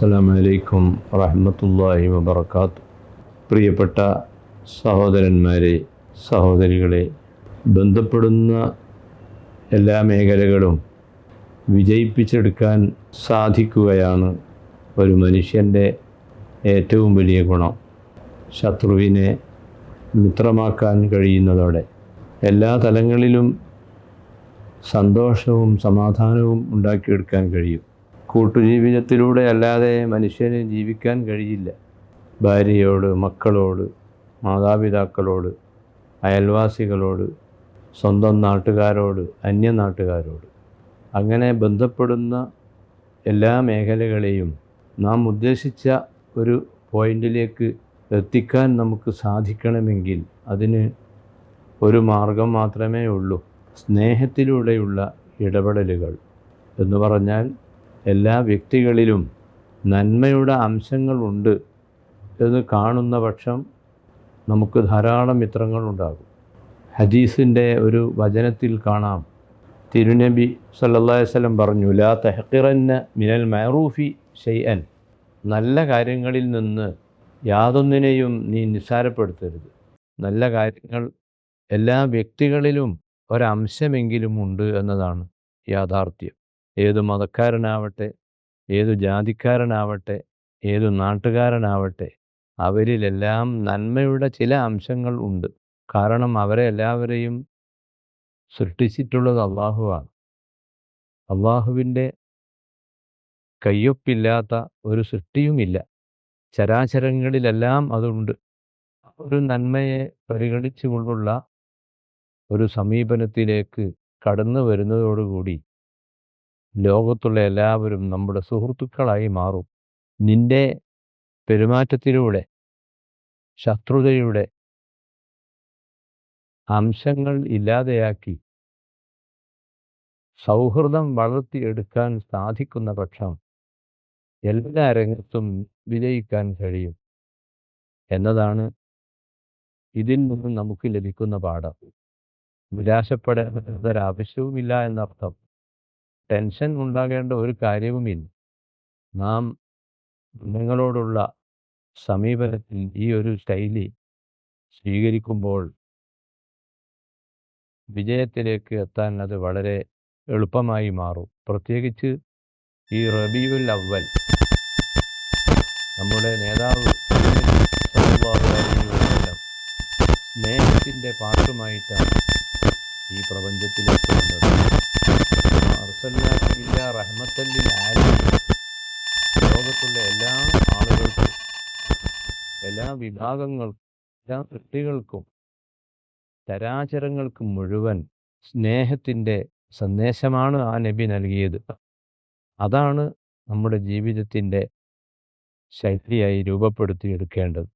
അസ്സലാമു അലൈക്കും വറഹ്മത്തുള്ളാഹി വബറകാതുഹു. പ്രിയപ്പെട്ട സഹോദരന്മാരെ, സഹോദരികളെ, ബന്ധപ്പെടുന്ന എല്ലാ മേഖലകളും വിജയിപ്പിച്ചെടുക്കാൻ സാധിക്കുകയാണ് ഒരു മനുഷ്യൻ്റെ ഏറ്റവും വലിയ ഗുണം. ശത്രുവിനെ മിത്രമാക്കാൻ കഴിയുന്നതോടെ എല്ലാ തലങ്ങളിലും സന്തോഷവും സമാധാനവും ഉണ്ടാക്കിയെടുക്കാൻ കഴിയും. കൂട്ടുജീവിതത്തിലൂടെ അല്ലാതെ മനുഷ്യന് ജീവിക്കാൻ കഴിയില്ല. ഭാര്യയോട്, മക്കളോട്, മാതാപിതാക്കളോട്, അയൽവാസികളോട്, സ്വന്തം നാട്ടുകാരോട്, അന്യനാട്ടുകാരോട്, അങ്ങനെ ബന്ധപ്പെടുന്ന എല്ലാ മേഖലകളെയും നാം ഉദ്ദേശിച്ച ഒരു പോയിന്റിലേക്ക് എത്തിക്കാൻ നമുക്ക് സാധിക്കണമെങ്കിൽ അതിന് ഒരു മാർഗം മാത്രമേ ഉള്ളൂ: സ്നേഹത്തിലൂടെയുള്ള ഇടപെടലുകൾ. എന്ന് പറഞ്ഞാൽ എല്ലാ വ്യക്തികളിലും നന്മയുടെ അംശങ്ങളുണ്ട് എന്ന് കാണുന്ന പക്ഷം നമുക്ക് ധാരാളം മിത്രങ്ങളുണ്ടാകും. ഹദീസിൻ്റെ ഒരു വചനത്തിൽ കാണാം, തിരുനബി സല്ലല്ലാഹു അലൈഹി വസല്ലം പറഞ്ഞു, ലാ തഹ്ഖിറന്ന മിനൽ മഅറൂഫി ഷൈഅൻ. നല്ല കാര്യങ്ങളിൽ നിന്ന് യാതൊന്നിനെയും നീ നിസ്സാരപ്പെടുത്തരുത്. നല്ല കാര്യങ്ങൾ എല്ലാ വ്യക്തികളിലും ഒരംശമെങ്കിലും ഉണ്ട് എന്നതാണ് യാഥാർത്ഥ്യം. ഏതു മതക്കാരനാവട്ടെ, ഏതു ജാതിക്കാരനാവട്ടെ, ഏതു നാട്ടുകാരനാവട്ടെ, അവരിലെല്ലാം നന്മയുടെ ചില അംശങ്ങൾ ഉണ്ട്. കാരണം അവരെ എല്ലാവരെയും സൃഷ്ടിച്ചിട്ടുള്ളത് അള്ളാഹുവാണ്. അള്ളാഹുവിൻ്റെ കയ്യൊപ്പില്ലാത്ത ഒരു സൃഷ്ടിയുമില്ല. ചരാചരങ്ങളിലെല്ലാം അതുണ്ട്. ഒരു നന്മയെ പരിഗണിച്ചുകൊണ്ടുള്ള ഒരു സമീപനത്തിലേക്ക് കടന്നു വരുന്നതോടുകൂടി ലോകത്തുള്ള എല്ലാവരും നമ്മുടെ സുഹൃത്തുക്കളായി മാറും. നിന്റെ പെരുമാറ്റത്തിലൂടെ ശത്രുതയുടെ അംശങ്ങൾ ഇല്ലാതെയാക്കി സൗഹൃദം വളർത്തിയെടുക്കാൻ സാധിക്കുന്ന പക്ഷം എല്ലാ രംഗത്തും വിജയിക്കാൻ കഴിയും എന്നതാണ് ഇതിൽ നിന്നും നമുക്ക് ലഭിക്കുന്ന പാഠം. നിരാശപ്പെടേണ്ട ഒരാവശ്യവുമില്ല എന്നർത്ഥം. ടെൻഷൻ ഉണ്ടാകേണ്ട ഒരു കാര്യവുമില്ല. നാം നിങ്ങളോടുള്ള സമീപനത്തിൽ ഈ ഒരു ശൈലി സ്വീകരിക്കുമ്പോൾ വിജയത്തിലേക്ക് എത്താൻ അത് വളരെ എളുപ്പമായി മാറും. പ്രത്യേകിച്ച് ഈ റബീഉൽ അവ്വൽ നമ്മുടെ നേതാവ് സല്ലല്ലാഹു അലൈഹി വസല്ലം സ്നേഹത്തിൻ്റെ പാട്ടുമായിട്ടാണ് ഈ പ്രപഞ്ചത്തിലേക്ക് വന്നത്. അർസൽനാക ഇല്ലാ റഹ്മത്തൻ ലിൽ ആലമീൻ. ലോകത്തുള്ള എല്ലാ ആളുകൾക്കും, എല്ലാ വിഭാഗങ്ങൾക്കും, എല്ലാ സൃഷ്ടികൾക്കും, ചരാചരങ്ങൾക്കും മുഴുവൻ സ്നേഹത്തിൻ്റെ സന്ദേശമാണ് ആ നബി നൽകിയത്. അതാണ് നമ്മുടെ ജീവിതത്തിൻ്റെ ശൈലിയായി രൂപപ്പെടുത്തിയെടുക്കേണ്ടത്.